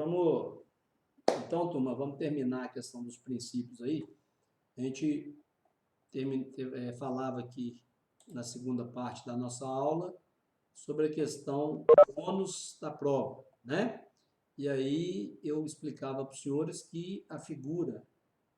Vamos, então, turma, vamos terminar a questão dos princípios aí. A gente falava aqui na segunda parte da nossa aula sobre a questão do ônus da prova, né? E aí eu explicava para os senhores que a figura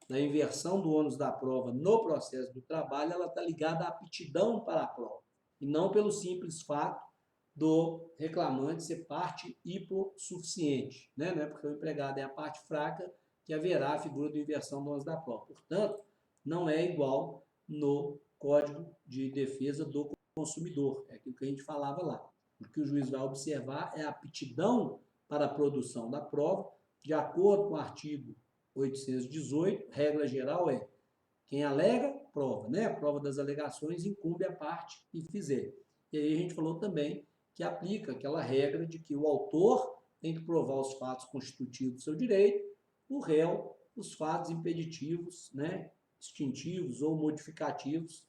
da inversão do ônus da prova no processo do trabalho, ela está ligada à aptidão para a prova, e não pelo simples fato do reclamante ser parte hipossuficiente, né? Não é porque o empregado é a parte fraca que haverá a figura de inversão do ônus da prova. Portanto, não é igual no Código de Defesa do Consumidor, é aquilo que a gente falava lá. O que o juiz vai observar é a aptidão para a produção da prova, de acordo com o artigo 818, regra geral é quem alega, prova, né? A prova das alegações incumbe a parte que fizer. E aí a gente falou também que aplica aquela regra de que o autor tem que provar os fatos constitutivos do seu direito, o réu, os fatos impeditivos, né? Extintivos ou modificativos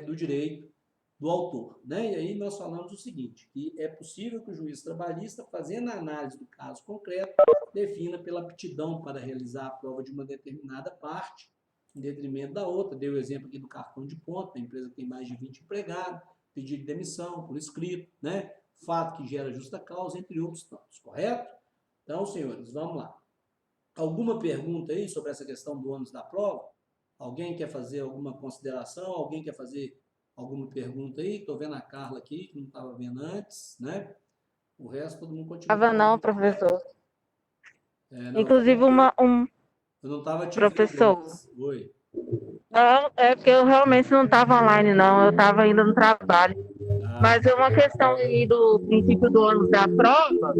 do direito do autor, né? E aí nós falamos o seguinte, que é possível que o juiz trabalhista, fazendo a análise do caso concreto, defina pela aptidão para realizar a prova de uma determinada parte, em detrimento da outra. Dei o exemplo aqui do cartão de ponto, a empresa tem mais de 20 empregados, pedido de demissão por escrito, né? Fato que gera justa causa, entre outros tantos, correto? Então, senhores, vamos lá. Alguma pergunta aí sobre essa questão do ônus da prova? Alguém quer fazer alguma consideração? Alguém quer fazer alguma pergunta aí? Estou vendo a Carla aqui, que não estava vendo antes, né? O resto todo mundo continua. Estava não, professor. Não, inclusive, eu não estava te professor. vendo antes. Oi. Não, é porque eu realmente não estava online, não. Eu estava ainda no trabalho. Mas é uma questão aí do princípio do ônus da prova.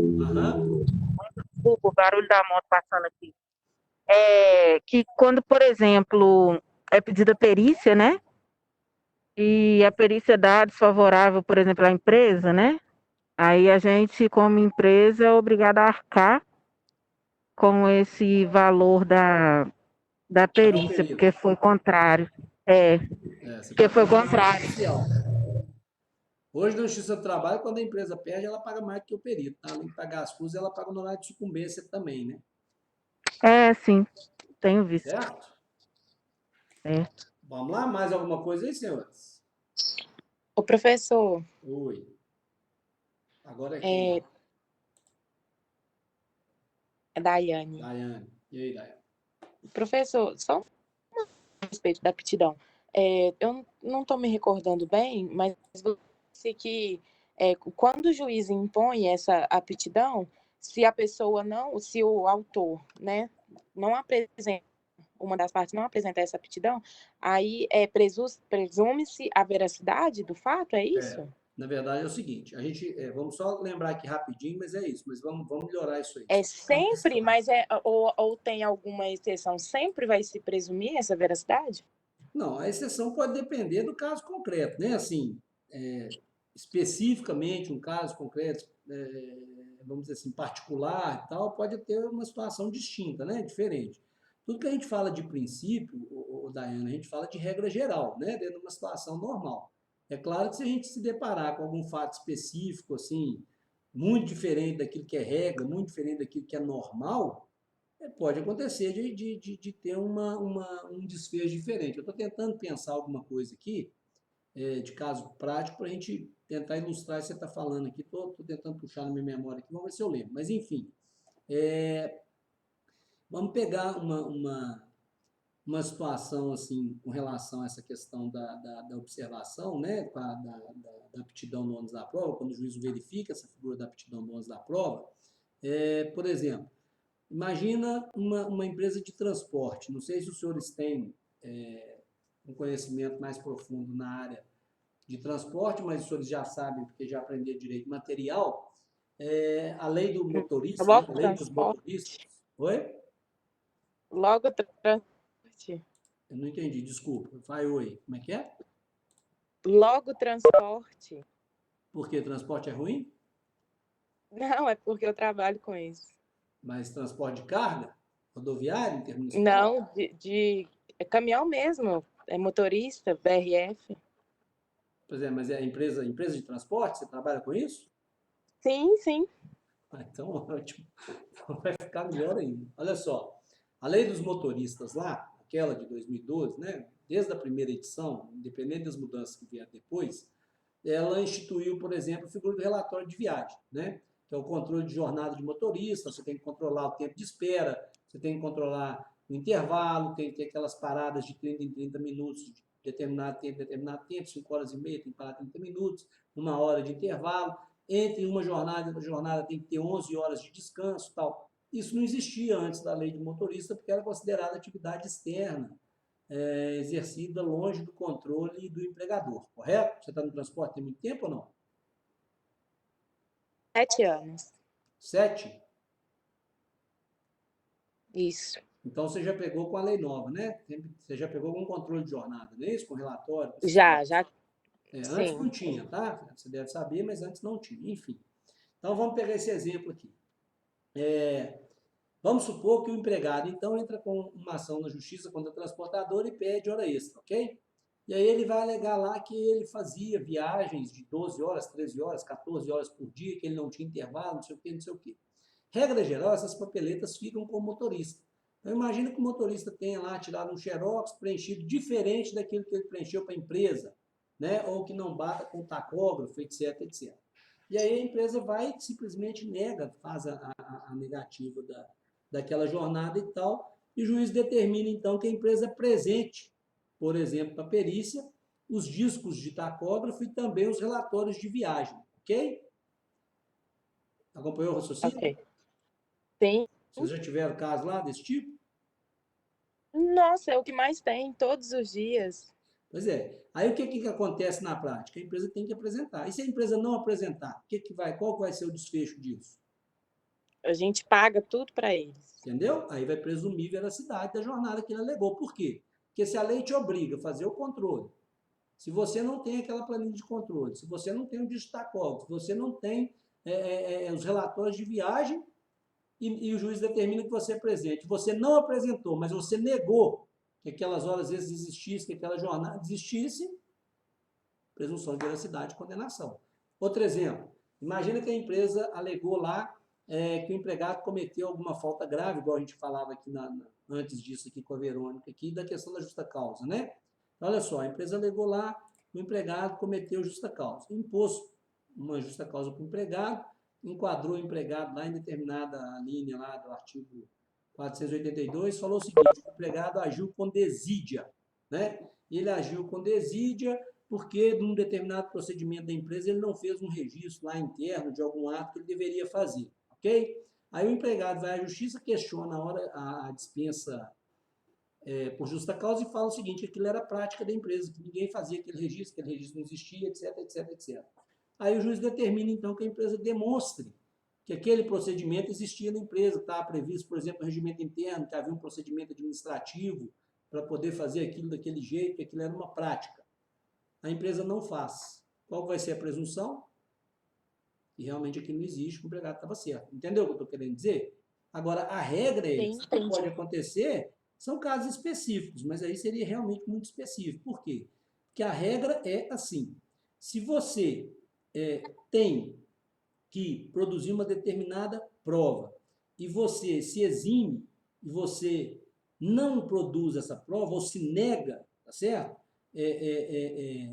Desculpa, o barulho da moto passando aqui. Que quando, por exemplo, é pedida perícia, né? E a perícia dá desfavorável, por exemplo, à empresa, né? Aí a gente, como empresa, é obrigada a arcar com esse valor da perícia, porque foi contrário. Porque foi contrário. Hoje, na Justiça do Trabalho, quando a empresa perde, ela paga mais do que o perito. Tá? Além de pagar as custas, ela paga o honorário de sucumbência também, né? Sim. Tenho visto. Certo? Certo. Vamos lá? Mais alguma coisa aí, senhores? Ô, professor. Oi. Agora é quem? É Daiane. Daiane. E aí, Daiane? Professor, só a respeito da aptidão. Eu não estou me recordando bem, mas você que quando o juiz impõe essa aptidão, se a pessoa não, se o autor, né, não apresenta, uma das partes não apresenta essa aptidão, aí presume-se a veracidade do fato, é isso? Na verdade é o seguinte, a gente, vamos só lembrar aqui rapidinho, mas é isso, mas vamos melhorar isso aí. Sempre, mas ou tem alguma exceção, sempre vai se presumir essa veracidade? Não, a exceção pode depender do caso concreto, né? Assim, especificamente um caso concreto, vamos dizer assim, particular e tal, pode ter uma situação distinta, né? Diferente. Tudo que a gente fala de princípio, Daiane, a gente fala de regra geral, né? Dentro de uma situação normal. É claro que se a gente se deparar com algum fato específico, assim, muito diferente daquilo que é regra, muito diferente daquilo que é normal, pode acontecer de ter um desfecho diferente. Eu estou tentando pensar alguma coisa aqui, de caso prático, para a gente tentar ilustrar o que você está falando aqui. Estou tentando puxar na minha memória aqui, vamos ver se eu lembro. Mas, enfim, vamos pegar uma situação assim com relação a essa questão da observação, né, da aptidão do ônus da prova, quando o juiz verifica essa figura da aptidão do ônus da prova. Por exemplo, imagina uma empresa de transporte. Não sei se os senhores têm um conhecimento mais profundo na área de transporte, mas os senhores já sabem, porque já aprenderam direito material, a lei do motorista, né? A lei dos motoristas. Oi? Logo transporte. Eu não entendi, desculpa. Vai, oi. Como é que é? Logo transporte. Por quê? Transporte é ruim? Não, é porque eu trabalho com isso. Mas transporte de carga? Rodoviário, intermunicipal? Não, de caminhão mesmo. É motorista, BRF. Pois é, mas é empresa de transporte? Você trabalha com isso? Sim, sim. Então, ótimo. Então, vai ficar melhor ainda. Olha só, a lei dos motoristas lá, aquela de 2012, né? Desde a primeira edição, independente das mudanças que vieram depois, ela instituiu, por exemplo, a figura do relatório de viagem, né? Que é o controle de jornada de motorista, você tem que controlar o tempo de espera, você tem que controlar o intervalo, tem que ter aquelas paradas de 30 em 30 minutos, de determinado tempo, 5 horas e meia, tem que parar 30 minutos, 1 hora de intervalo, entre uma jornada e outra jornada tem que ter 11 horas de descanso, tal. Isso não existia antes da lei de motorista, porque era considerada atividade externa, exercida longe do controle do empregador, correto? Você está no transporte tem muito tempo ou não? 7 anos. 7? Isso. Então você já pegou com a lei nova, né? Você já pegou com controle de jornada, não é isso? Com relatório? Já. Antes não Sim. tinha, tá? Você deve saber, mas antes não tinha. Enfim. Então vamos pegar esse exemplo aqui. Vamos supor que o empregado, então, entra com uma ação na justiça contra a transportadora e pede hora extra, ok? E aí ele vai alegar lá que ele fazia viagens de 12 horas, 13 horas, 14 horas por dia, que ele não tinha intervalo, não sei o quê, não sei o quê. Regra geral, essas papeletas ficam com o motorista. Então, imagina que o motorista tenha lá tirado um xerox preenchido diferente daquilo que ele preencheu para a empresa, né? Ou que não bata com o tacógrafo, etc, etc. E aí a empresa vai e simplesmente nega, faz a negativa daquela jornada e tal, e o juiz determina, então, que a empresa apresente, por exemplo, para a perícia, os discos de tacógrafo e também os relatórios de viagem, ok? Acompanhou o raciocínio? Ok. Sim. Vocês já tiveram caso lá desse tipo? Nossa, é o que mais tem todos os dias. Pois é. Aí o que acontece na prática? A empresa tem que apresentar. E se a empresa não apresentar, qual vai ser o desfecho disso? A gente paga tudo para eles. Entendeu? Aí vai presumir veracidade da jornada que ele alegou. Por quê? Porque se a lei te obriga a fazer o controle, se você não tem aquela planilha de controle, se você não tem o digitacógrafo, se você não tem os relatórios de viagem e o juiz determina que você apresente, você não apresentou, mas você negou que aquelas horas às vezes existissem, que aquela jornada existisse, presunção de veracidade e condenação. Outro exemplo, imagina que a empresa alegou lá que o empregado cometeu alguma falta grave, igual a gente falava aqui antes disso aqui com a Verônica, aqui, da questão da justa causa, né? Então, olha só, a empresa alegou lá que o empregado cometeu justa causa, impôs uma justa causa para o empregado, enquadrou o empregado lá em determinada linha lá do artigo 482, falou o seguinte, o empregado agiu com desídia, né? Ele agiu com desídia porque, num determinado procedimento da empresa, ele não fez um registro lá interno de algum ato que ele deveria fazer, ok? Aí o empregado vai à justiça, questiona a dispensa por justa causa e fala o seguinte, que aquilo era prática da empresa, que ninguém fazia aquele registro não existia, etc, etc, etc. Aí o juiz determina, então, que a empresa demonstre que aquele procedimento existia na empresa, estava previsto, por exemplo, no regimento interno, que havia um procedimento administrativo para poder fazer aquilo daquele jeito, que aquilo era uma prática. A empresa não faz. Qual vai ser a presunção? Que realmente aquilo não existe, que o empregado estava certo. Entendeu o que eu estou querendo dizer? Agora, a regra é essa. O que pode acontecer são casos específicos, mas aí seria realmente muito específico. Por quê? Porque a regra é assim. Se você tem que produzir uma determinada prova e você se exime e você não produz essa prova ou se nega, tá certo?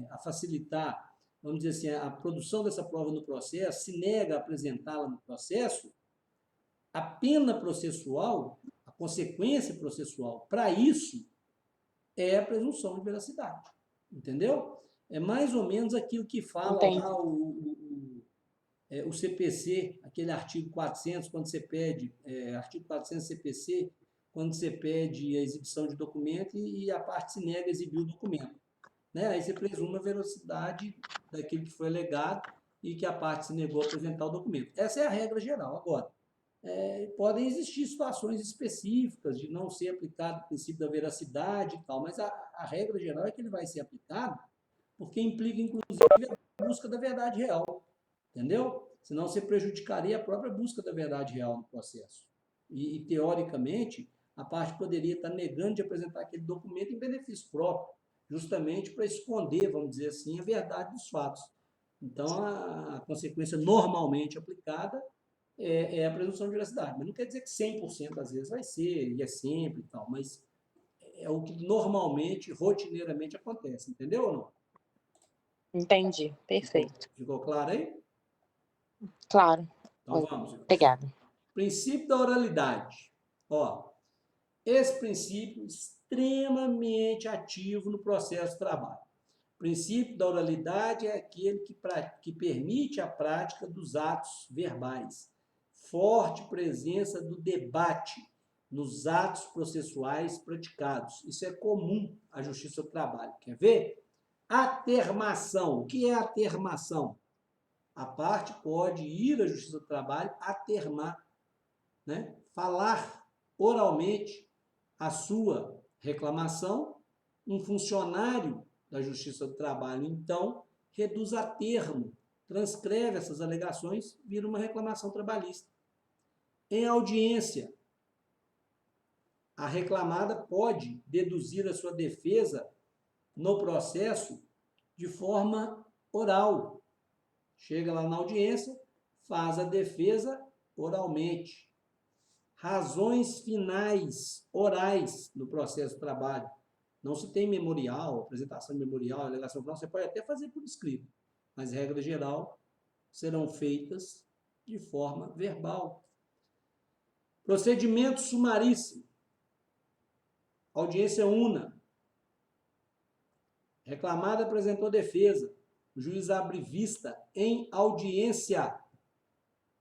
A facilitar, vamos dizer assim, a produção dessa prova no processo, se nega a apresentá-la no processo, a pena processual, a consequência processual para isso é a presunção de veracidade. Entendeu? É mais ou menos aquilo que fala lá o CPC, aquele artigo 400, quando você pede, artigo 400 CPC, quando você pede a exibição de documento e a parte se nega a exibir o documento. Né? Aí você presume a veracidade daquilo que foi alegado e que a parte se negou a apresentar o documento. Essa é a regra geral. Agora, podem existir situações específicas de não ser aplicado o princípio da veracidade e tal, mas a regra geral é que ele vai ser aplicado porque implica, inclusive, a busca da verdade real. Entendeu? Senão você prejudicaria a própria busca da verdade real no processo. E teoricamente, a parte poderia estar negando de apresentar aquele documento em benefício próprio, justamente para esconder, vamos dizer assim, a verdade dos fatos. Então, a consequência normalmente aplicada é a presunção de veracidade. Mas não quer dizer que 100% às vezes vai ser, e é sempre e tal, mas é o que normalmente, rotineiramente acontece, entendeu ou não? Entendi, perfeito. Ficou claro aí? Claro. Então vamos. Obrigada. Princípio da oralidade. Ó, esse princípio extremamente ativo no processo de trabalho. O princípio da oralidade é aquele que permite a prática dos atos verbais. Forte presença do debate nos atos processuais praticados. Isso é comum à Justiça do Trabalho. Quer ver? Atermação. O que é atermação? A parte pode ir à Justiça do Trabalho atermar, né? Falar oralmente a sua reclamação. Um funcionário da Justiça do Trabalho, então, reduz a termo, transcreve essas alegações, vira uma reclamação trabalhista. Em audiência, a reclamada pode deduzir a sua defesa no processo de forma oral. Chega lá na audiência, faz a defesa oralmente. Razões finais orais no processo de trabalho. Não se tem memorial, apresentação de memorial, alegação final, você pode até fazer por escrito, mas, regra geral, serão feitas de forma verbal. Procedimento sumaríssimo. Audiência una. Reclamada apresentou defesa. O juiz abre vista em audiência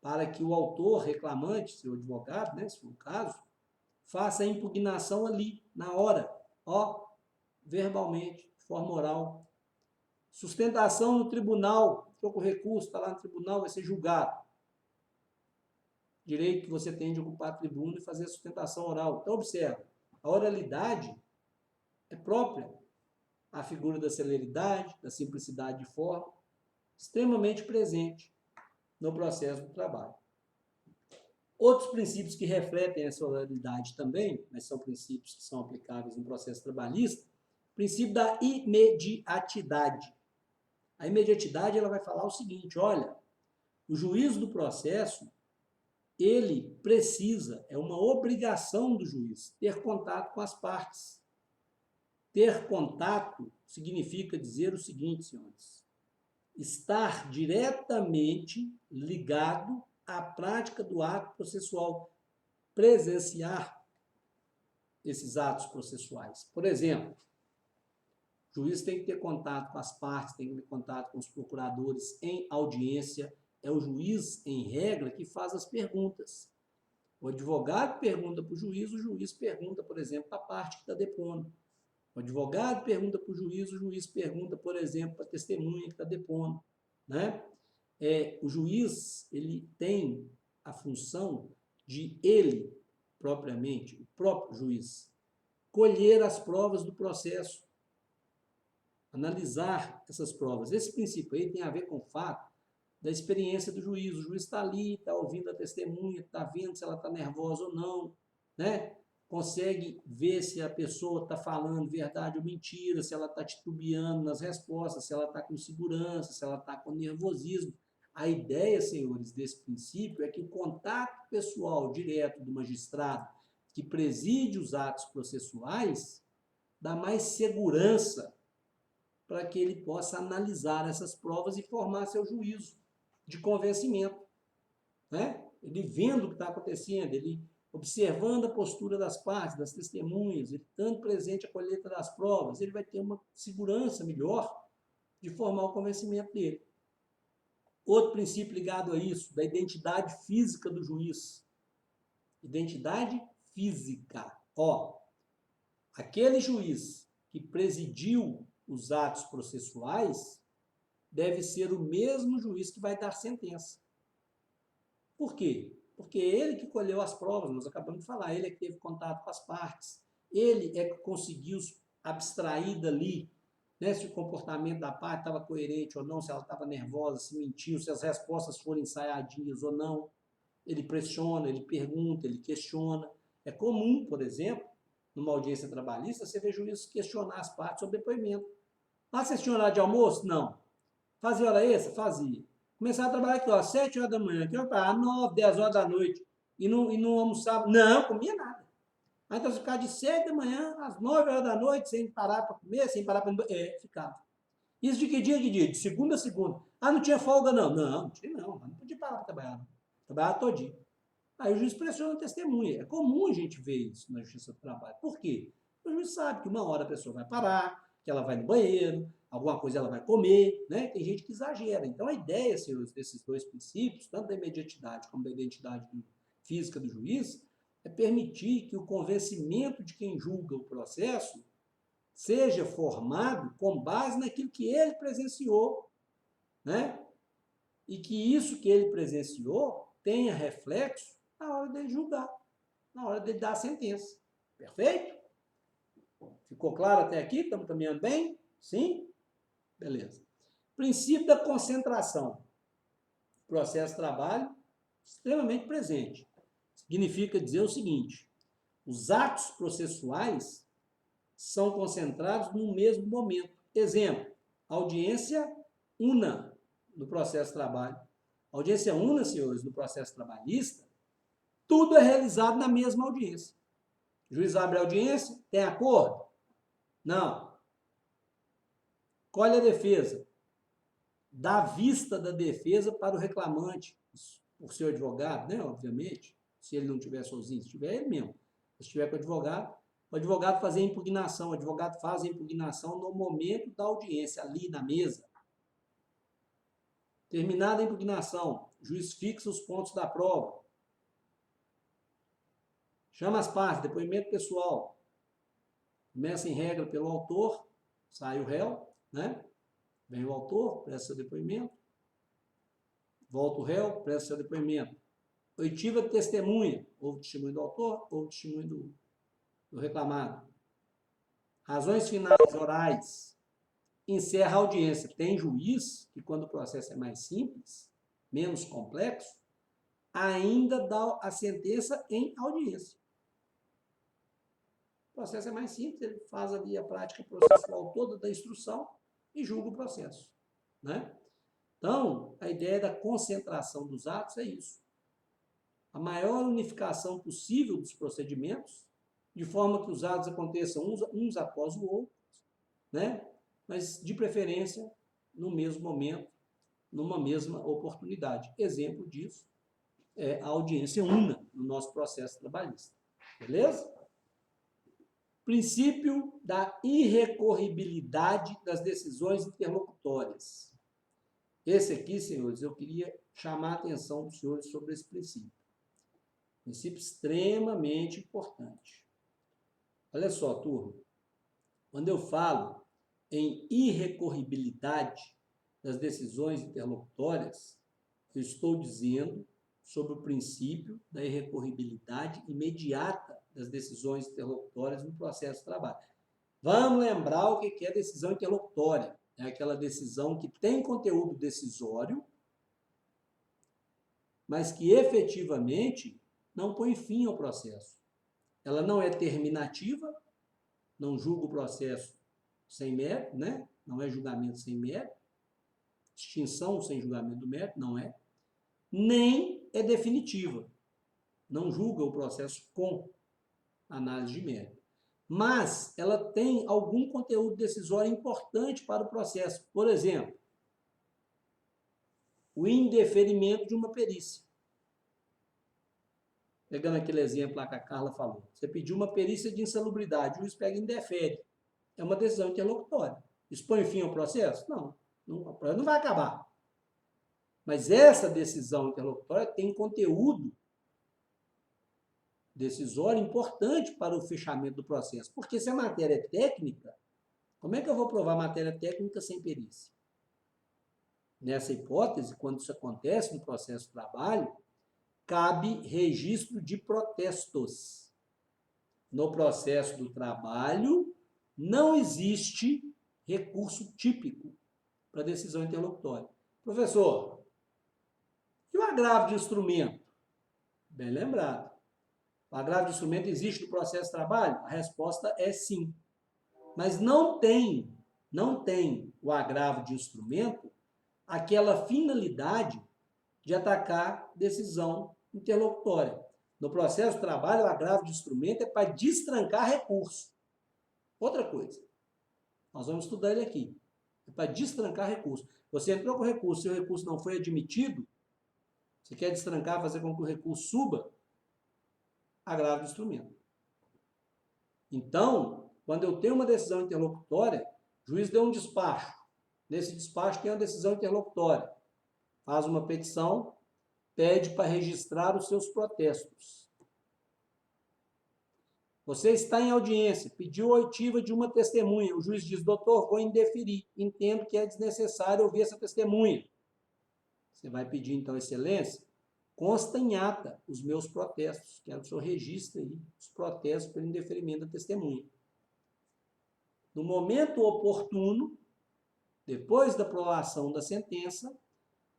para que o autor reclamante, seu advogado, né, se for o caso, faça a impugnação ali, na hora, ó, verbalmente, de forma oral. Sustentação no tribunal, estou com recurso, está lá no tribunal, vai ser julgado. Direito que você tem de ocupar a tribuna e fazer a sustentação oral. Então, observa, a oralidade é própria à figura da celeridade, da simplicidade de forma, extremamente presente no processo do trabalho. Outros princípios que refletem essa oralidade também, mas são princípios que são aplicáveis no processo trabalhista, o princípio da imediatidade. A imediatidade ela vai falar o seguinte, olha, o juízo do processo, ele precisa, é uma obrigação do juiz, ter contato com as partes. Ter contato significa dizer o seguinte, senhores, estar diretamente ligado à prática do ato processual, presenciar esses atos processuais. Por exemplo, o juiz tem que ter contato com as partes, tem que ter contato com os procuradores em audiência, é o juiz, em regra, que faz as perguntas. O advogado pergunta para o juiz pergunta, por exemplo, para a parte que está depondo. O advogado pergunta para o juiz pergunta, por exemplo, para a testemunha que está depondo. Né? O juiz ele tem a função de ele, propriamente, o próprio juiz, colher as provas do processo, analisar essas provas. Esse princípio aí tem a ver com o fato da experiência do juiz. O juiz está ali, está ouvindo a testemunha, está vendo se ela está nervosa ou não, né? Consegue ver se a pessoa está falando verdade ou mentira, se ela está titubeando nas respostas, se ela está com segurança, se ela está com nervosismo. A ideia, senhores, desse princípio é que o contato pessoal direto do magistrado que preside os atos processuais dá mais segurança para que ele possa analisar essas provas e formar seu juízo de convencimento. Né? Ele vendo o que está acontecendo, ele observando a postura das partes, das testemunhas, ele estando presente à colheita das provas, ele vai ter uma segurança melhor de formar o convencimento dele. Outro princípio ligado a isso, da identidade física do juiz. Identidade física. Ó, aquele juiz que presidiu os atos processuais deve ser o mesmo juiz que vai dar sentença. Por quê? Porque ele que colheu as provas, nós acabamos de falar, ele é que teve contato com as partes, ele é que conseguiu abstrair dali, né, se o comportamento da parte estava coerente ou não, se ela estava nervosa, se mentiu, se as respostas foram ensaiadinhas ou não. Ele pressiona, ele pergunta, ele questiona. É comum, por exemplo, numa audiência trabalhista, você vê juízes questionar as partes sobre depoimento. Ah, você tinha horário de almoço? Não. Fazia hora extra? Fazia. Começar a trabalhar aqui, ó, 7 horas da manhã, aqui, ó, às 9, 10 horas da noite, e não almoçava. Não, comia nada. Aí então, ficar de 7 da manhã às 9 horas da noite, sem parar para comer, sem parar para... ficava. Isso de que dia? De dia? De segunda a segunda. Ah, não tinha folga, não. Não tinha não. Não podia parar para trabalhar. Não. Trabalhava todinho. Aí o juiz pressiona a testemunha. É comum a gente ver isso na Justiça do Trabalho. Por quê? O juiz sabe que uma hora a pessoa vai parar, que ela vai no banheiro, alguma coisa ela vai comer, né? Tem gente que exagera. Então, a ideia, senhores, desses dois princípios, tanto da imediatidade como da identidade física do juiz, é permitir que o convencimento de quem julga o processo seja formado com base naquilo que ele presenciou, né? E que isso que ele presenciou tenha reflexo na hora dele julgar, na hora dele dar a sentença. Perfeito? Ficou claro até aqui? Estamos caminhando bem? Sim? Beleza. Princípio da concentração. Processo de trabalho extremamente presente. Significa dizer o seguinte: os atos processuais são concentrados no mesmo momento. Exemplo, audiência una no processo de trabalho. Audiência una, senhores, no processo trabalhista, tudo é realizado na mesma audiência. O juiz abre a audiência, tem acordo? Não. Colhe a defesa. Dá vista da defesa para o reclamante, por seu advogado, né, obviamente, se ele não estiver sozinho, se tiver ele mesmo. Se estiver com o advogado fazer a impugnação, o advogado faz a impugnação no momento da audiência, ali na mesa. Terminada a impugnação, o juiz fixa os pontos da prova. Chama as partes, depoimento pessoal. Começa em regra pelo autor, sai o réu, né? Vem o autor, presta seu depoimento. Volta o réu, presta seu depoimento. Oitiva de testemunha, houve testemunho do autor, houve testemunho do reclamado. Razões finais orais. Encerra a audiência. Tem juiz que, quando o processo é mais simples, menos complexo, ainda dá a sentença em audiência. O processo é mais simples, ele faz ali a prática processual toda da instrução e julga o processo, né? Então, a ideia da concentração dos atos é isso. A maior unificação possível dos procedimentos, de forma que os atos aconteçam uns após o outro, né? Mas, de preferência, no mesmo momento, numa mesma oportunidade. Exemplo disso é a audiência una no nosso processo trabalhista. Beleza? Princípio da irrecorribilidade das decisões interlocutórias. Esse aqui, senhores, eu queria chamar a atenção dos senhores sobre esse princípio. Princípio extremamente importante. Olha só, turma. Quando eu falo em irrecorribilidade das decisões interlocutórias, eu estou dizendo sobre o princípio da irrecorribilidade imediata das decisões interlocutórias no processo de trabalho. Vamos lembrar o que é decisão interlocutória. É aquela decisão que tem conteúdo decisório, mas que efetivamente não põe fim ao processo. Ela não é terminativa, não julga o processo sem mérito, né? Não é julgamento sem mérito, extinção sem julgamento do mérito, não é. Nem é definitiva, não julga o processo com análise de mérito. Mas ela tem algum conteúdo decisório importante para o processo. Por exemplo, o indeferimento de uma perícia. Pegando aquele exemplo lá que a Carla falou. Você pediu uma perícia de insalubridade, o juiz pega e indefere. É uma decisão interlocutória. Isso põe fim ao processo? Não. O processo não vai acabar. Mas essa decisão interlocutória tem conteúdo decisório importante para o fechamento do processo. Porque se a matéria é técnica, como é que eu vou provar matéria técnica sem perícia? Nessa hipótese, quando isso acontece no processo de trabalho, cabe registro de protestos. No processo do trabalho, não existe recurso típico para decisão interlocutória. Professor, e o agravo de instrumento? Bem lembrado. O agravo de instrumento existe no processo de trabalho? A resposta é sim. Mas não tem o agravo de instrumento aquela finalidade de atacar decisão interlocutória. No processo de trabalho, o agravo de instrumento é para destrancar recurso. Outra coisa. Nós vamos estudar ele aqui. É para destrancar recurso. Você entrou com o recurso, se o recurso não foi admitido, você quer destrancar, fazer com que o recurso suba, agravo de instrumento. Então, quando eu tenho uma decisão interlocutória, o juiz deu um despacho. Nesse despacho tem uma decisão interlocutória. Faz uma petição, pede para registrar os seus protestos. Você está em audiência, pediu a oitiva de uma testemunha. O juiz diz, doutor, vou indeferir. Entendo que é desnecessário ouvir essa testemunha. Você vai pedir, então, excelência, consta em ata os meus protestos. Quero que o senhor registre aí os protestos pelo indeferimento da testemunha. No momento oportuno, depois da aprovação da sentença,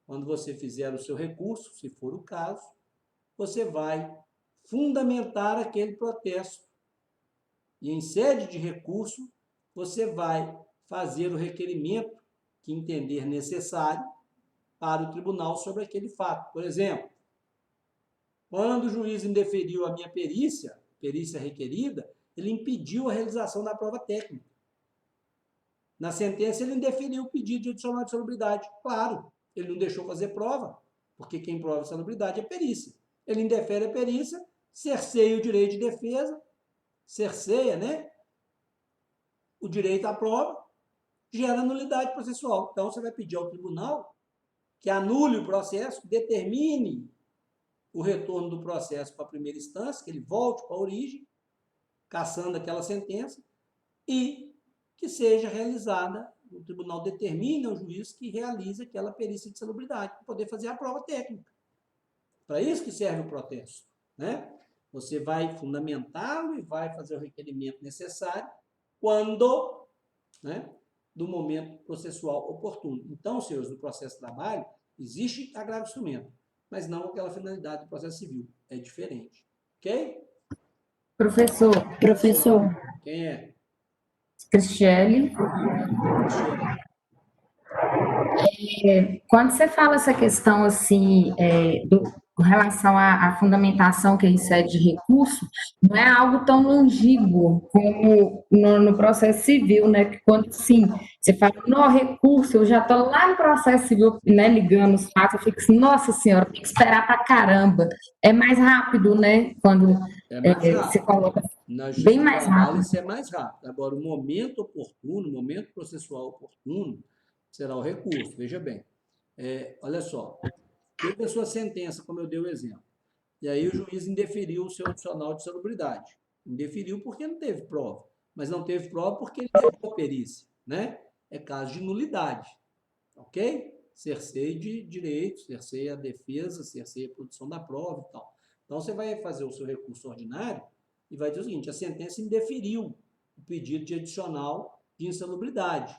quando você fizer o seu recurso, se for o caso, você vai fundamentar aquele protesto. E em sede de recurso, você vai fazer o requerimento que entender necessário para o tribunal sobre aquele fato. Por exemplo, quando o juiz indeferiu a minha perícia requerida, ele impediu a realização da prova técnica. Na sentença, ele indeferiu o pedido de adicional de salubridade. Claro, ele não deixou fazer prova, porque quem prova a salubridade é a perícia. Ele indefere a perícia, cerceia o direito de defesa, cerceia, né, o direito à prova, gera nulidade processual. Então, você vai pedir ao tribunal que anule o processo, determine o retorno do processo para a primeira instância, que ele volte para a origem, cassando aquela sentença, e que seja realizada, o tribunal determine ao juiz que realize aquela perícia de salubridade, para poder fazer a prova técnica. Para isso que serve o protesto, né? Você vai fundamentá-lo e vai fazer o requerimento necessário quando, né, do momento processual oportuno. Então, senhores, no processo de trabalho, existe agravo de instrumento, mas não aquela finalidade do processo civil. É diferente. Ok? Professor. Quem é? Cristiane. Quando você fala essa questão assim, com relação à fundamentação que excede de recurso, não é algo tão longínquo como no processo civil, né? Que quando sim, você fala, no recurso, eu já estou lá no processo civil, né, ligando os fatos, eu fico assim, nossa senhora, tem que esperar pra caramba. É mais rápido, né? Quando você coloca bem mais rápido. Isso é mais rápido. Agora, o momento oportuno, o momento processual oportuno, será o recurso. Veja bem. Olha só. Teve a sua sentença, como eu dei o exemplo. E aí o juiz indeferiu o seu adicional de salubridade. Indeferiu porque não teve prova. Mas não teve prova porque ele negou a perícia, né? É caso de nulidade. Ok? Cerceio de direitos, cerceia a defesa, cerceia a produção da prova e tal. Então, você vai fazer o seu recurso ordinário e vai dizer o seguinte, a sentença indeferiu o pedido de adicional de insalubridade.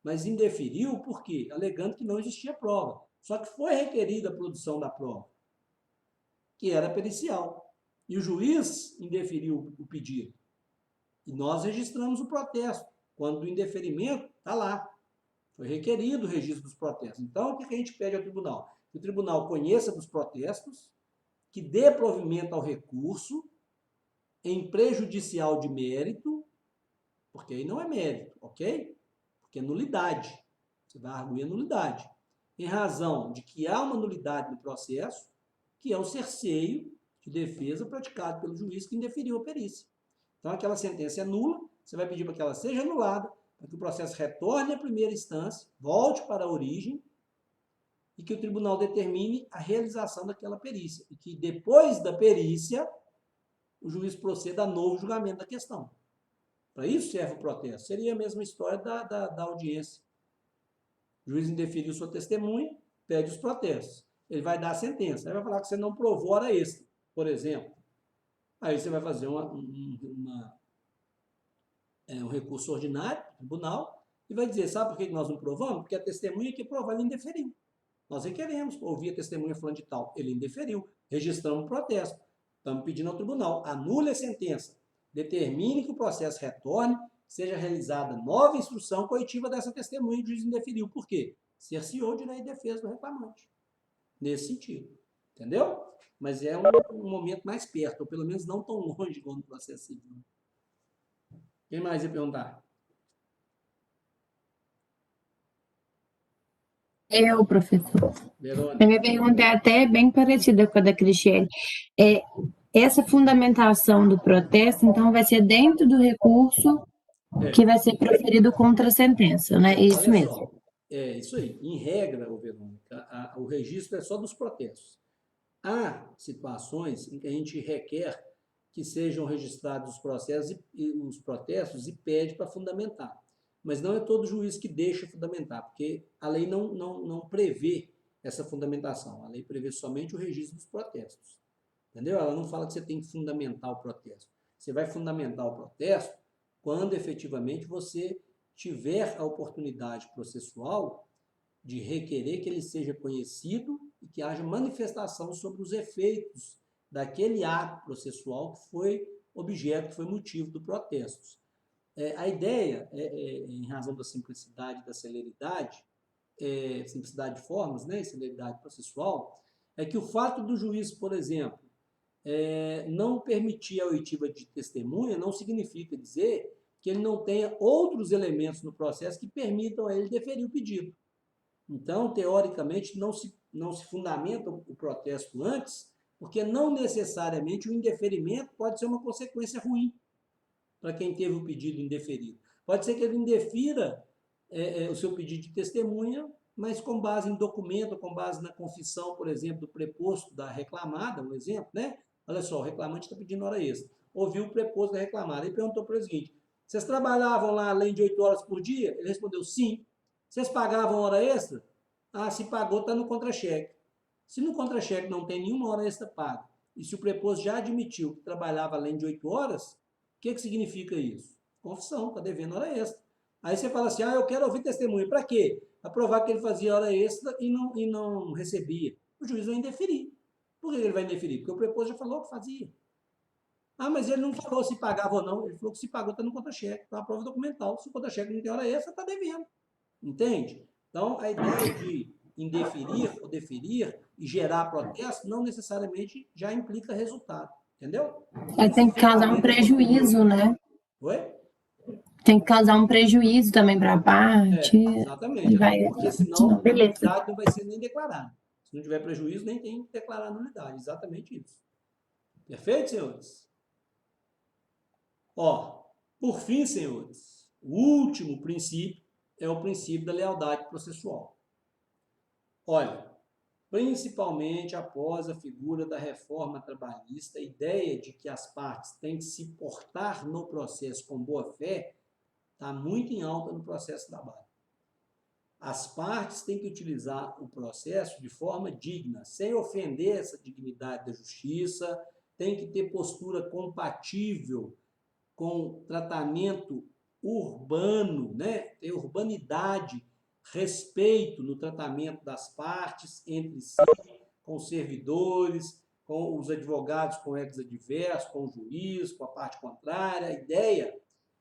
Mas indeferiu por quê? Alegando que não existia prova. Só que foi requerida a produção da prova, que era pericial. E o juiz indeferiu o pedido. E nós registramos o protesto. Quando o indeferimento, está lá. Foi requerido o registro dos protestos. Então, o que a gente pede ao tribunal? Que o tribunal conheça dos protestos, que dê provimento ao recurso, em prejudicial de mérito, porque aí não é mérito, ok? Porque é nulidade. Você vai arguir a nulidade. Em razão de que há uma nulidade no processo, que é o cerceio de defesa praticado pelo juiz que indeferiu a perícia. Então, aquela sentença é nula, você vai pedir para que ela seja anulada, para que o processo retorne à primeira instância, volte para a origem, e que o tribunal determine a realização daquela perícia. E que depois da perícia, o juiz proceda a novo julgamento da questão. Para isso serve o protesto. Seria a mesma história da audiência. O juiz indeferiu sua testemunha, pede os protestos. Ele vai dar a sentença. Aí vai falar que você não provou hora extra, por exemplo. Aí você vai fazer um recurso ordinário no tribunal e vai dizer, sabe por que nós não provamos? Porque a testemunha que provou, ele indeferiu. Nós requeremos ouvir a testemunha falando de tal. Ele indeferiu. Registramos o protesto. Estamos pedindo ao tribunal, anule a sentença. Determine que o processo retorne, seja realizada nova instrução coitiva dessa testemunha que o juiz indeferiu. Por quê? cerceou o direito de defesa do reclamante. Nesse sentido. Entendeu? Mas é um momento mais perto, ou pelo menos não tão longe quanto o processo civil. Quem mais ia perguntar? Eu, professor. Verônica. A minha pergunta é até bem parecida com a da Cristiane. Essa fundamentação do protesto, então, vai ser dentro do recurso que vai ser proferido contra a sentença, né? Isso Olha mesmo. só, é isso aí. Em regra, Verônica, o registro é só dos protestos. Há situações em que a gente requer que sejam registrados os processos e os protestos e pede para fundamentar. Mas não é todo juiz que deixa fundamentar, porque a lei não prevê essa fundamentação. A lei prevê somente o registro dos protestos. Entendeu? Ela não fala que você tem que fundamentar o protesto. Você vai fundamentar o protesto quando efetivamente você tiver a oportunidade processual de requerer que ele seja conhecido e que haja manifestação sobre os efeitos daquele ato processual que foi objeto, que foi motivo do protesto. A ideia, em razão da simplicidade e da celeridade, simplicidade de formas, né, e celeridade processual, é que o fato do juiz, por exemplo, não permitir a oitiva de testemunha não significa dizer que ele não tenha outros elementos no processo que permitam a ele deferir o pedido. Então, teoricamente, não se fundamenta o protesto antes, porque não necessariamente o indeferimento pode ser uma consequência ruim para quem teve o pedido indeferido. Pode ser que ele indefira o seu pedido de testemunha, mas com base em documento, com base na confissão, por exemplo, do preposto da reclamada, um exemplo, né? Olha só, o reclamante está pedindo hora extra. Ouviu o preposto da reclamada e perguntou para ele o seguinte: vocês trabalhavam lá além de 8 horas por dia? Ele respondeu sim. Vocês pagavam hora extra? Ah, se pagou, está no contra-cheque. Se no contra-cheque não tem nenhuma hora extra paga, e se o preposto já admitiu que trabalhava além de 8 horas, o que significa isso? Confissão, está devendo hora extra. Aí você fala assim, eu quero ouvir testemunha. Para quê? Para provar que ele fazia hora extra e não recebia. O juiz vai indeferir. Por que ele vai indeferir? Porque o preposto já falou que fazia. Ah, mas ele não falou se pagava ou não. Ele falou que se pagou está no contra-cheque. Então, a prova documental. Se o contra-cheque não tem hora extra, está devendo. Entende? Então, a ideia de indeferir ou deferir e gerar protesto não necessariamente já implica resultado. Entendeu? Tem que causar um prejuízo, né? Oi? Tem que causar um prejuízo também para a parte. Exatamente. Porque senão a Beleza. nulidade não vai ser nem declarada. Se não tiver prejuízo, nem tem que declarar a nulidade. Exatamente isso. Perfeito, senhores? Por fim, senhores, o último princípio é o princípio da lealdade processual. Olha, principalmente após a figura da reforma trabalhista, a ideia de que as partes têm que se portar no processo com boa-fé está muito em alta no processo de trabalho. As partes têm que utilizar o processo de forma digna, sem ofender essa dignidade da justiça, tem que ter postura compatível com tratamento urbano, né? Ter urbanidade, respeito no tratamento das partes entre si, com os servidores, com os advogados, com ex-adversos, com o juiz, com a parte contrária. A ideia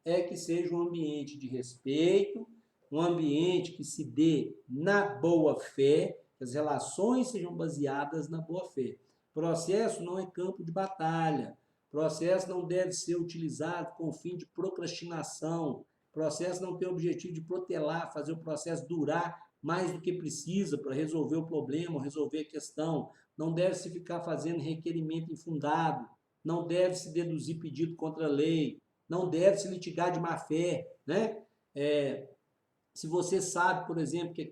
é que seja um ambiente de respeito, um ambiente que se dê na boa-fé, que as relações sejam baseadas na boa-fé. Processo não é campo de batalha. Processo não deve ser utilizado com o fim de procrastinação. Processo não tem o objetivo de protelar, fazer o processo durar mais do que precisa para resolver o problema, resolver a questão. Não deve se ficar fazendo requerimento infundado. Não deve se deduzir pedido contra a lei. Não deve se litigar de má-fé, né? Se você sabe, por exemplo, que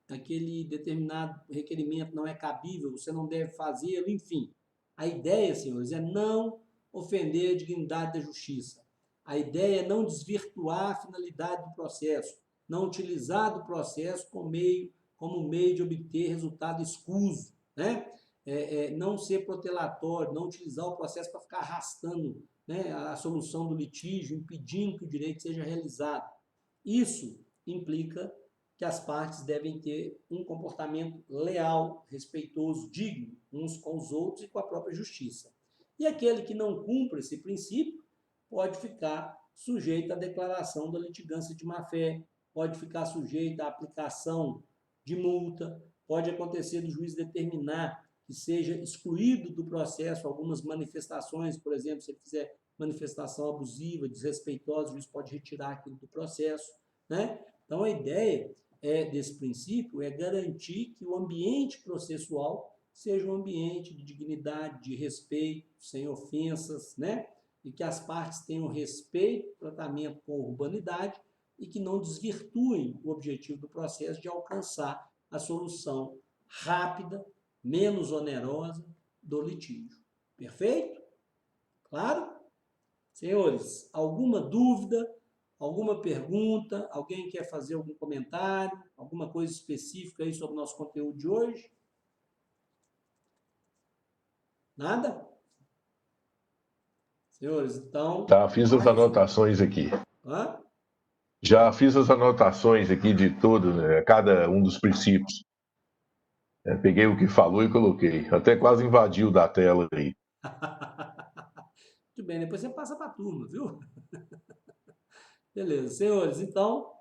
aquele determinado requerimento não é cabível, você não deve fazê-lo, enfim. A ideia, senhores, é não ofender a dignidade da justiça. A ideia é não desvirtuar a finalidade do processo, não utilizar do processo como meio de obter resultado escuso, né? Não ser protelatório, não utilizar o processo para ficar arrastando, né, a solução do litígio, impedindo que o direito seja realizado. Isso implica que as partes devem ter um comportamento leal, respeitoso, digno, uns com os outros e com a própria justiça. E aquele que não cumpre esse princípio pode ficar sujeito à declaração da litigância de má-fé, pode ficar sujeito à aplicação de multa, pode acontecer do juiz determinar que seja excluído do processo algumas manifestações, por exemplo, se ele fizer manifestação abusiva, desrespeitosa, o juiz pode retirar aquilo do processo, né? Então, a ideia desse princípio é garantir que o ambiente processual seja um ambiente de dignidade, de respeito, sem ofensas, né? E que as partes tenham respeito, tratamento com urbanidade e que não desvirtuem o objetivo do processo de alcançar a solução rápida, menos onerosa do litígio. Perfeito? Claro? Senhores, alguma dúvida, alguma pergunta? Alguém quer fazer algum comentário? Alguma coisa específica aí sobre o nosso conteúdo de hoje? Nada? Senhores, então... Tá, fiz as anotações aqui. Hã? Já fiz as anotações aqui de todo, né, cada um dos princípios. Peguei o que falou e coloquei. Até quase invadiu da tela aí. Muito bem, depois você passa para a turma, viu? Beleza, senhores, então,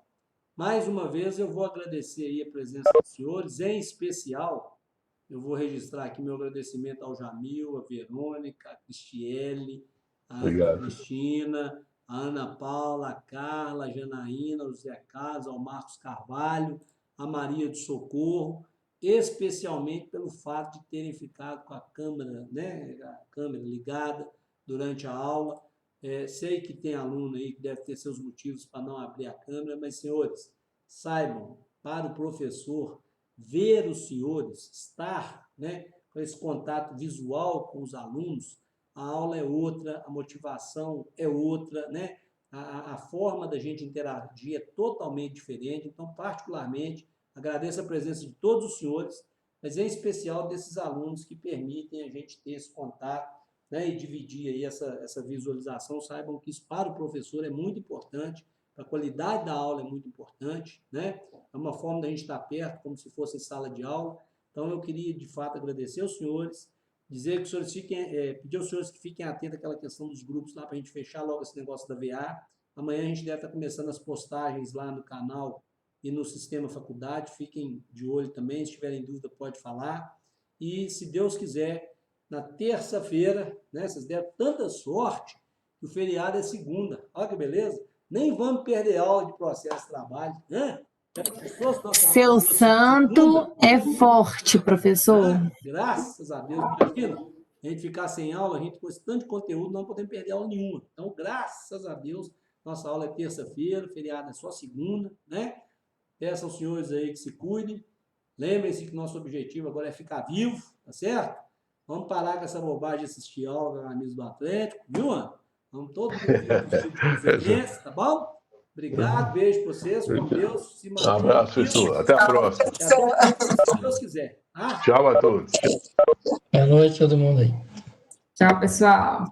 mais uma vez eu vou agradecer aí a presença dos senhores, em especial, eu vou registrar aqui meu agradecimento ao Jamil, a Verônica, a Cristiele, a Ana Cristina, a Ana Paula, a Carla, a Janaína, o Zé Carlos, ao Marcos Carvalho, a Maria do Socorro, especialmente pelo fato de terem ficado com a câmera, né, a câmera ligada durante a aula. Sei que tem aluno aí que deve ter seus motivos para não abrir a câmera, mas, senhores, saibam, para o professor ver os senhores, estar, né, com esse contato visual com os alunos, a aula é outra, a motivação é outra, né? A forma da gente interagir é totalmente diferente. Então, particularmente, agradeço a presença de todos os senhores, mas em especial desses alunos que permitem a gente ter esse contato, né, e dividir aí essa visualização. Saibam que isso para o professor é muito importante, para a qualidade da aula é muito importante, né? É uma forma da gente estar perto, como se fosse em sala de aula. Então, eu queria, de fato, agradecer aos senhores, dizer que os senhores pedir aos senhores que fiquem atentos àquela questão dos grupos lá, para a gente fechar logo esse negócio da VA. Amanhã a gente deve estar começando as postagens lá no canal e no Sistema Faculdade. Fiquem de olho também, se tiverem dúvida pode falar. E, se Deus quiser, na terça-feira, né, vocês deram tanta sorte que o feriado é segunda. Olha que beleza. Nem vamos perder aula de processo de trabalho, né? Seu santo é forte, professor. Graças a Deus. Imagina, a gente ficar sem aula, a gente com esse tanto de conteúdo, não podemos perder aula nenhuma. Então, graças a Deus, nossa aula é terça-feira, feriado é só segunda, né? Peço aos senhores aí que se cuidem. Lembrem-se que nosso objetivo agora é ficar vivo, tá certo? Vamos parar com essa bobagem de assistir aula na camisa do Atlético, viu, mano? Vamos todo mundo ver o tipo de conferência, tá bom? Obrigado, beijo para vocês, com Deus. Um abraço, professor. Até a próxima. Se Deus quiser. Ah? Tchau a todos. Boa noite, todo mundo aí. Tchau, pessoal.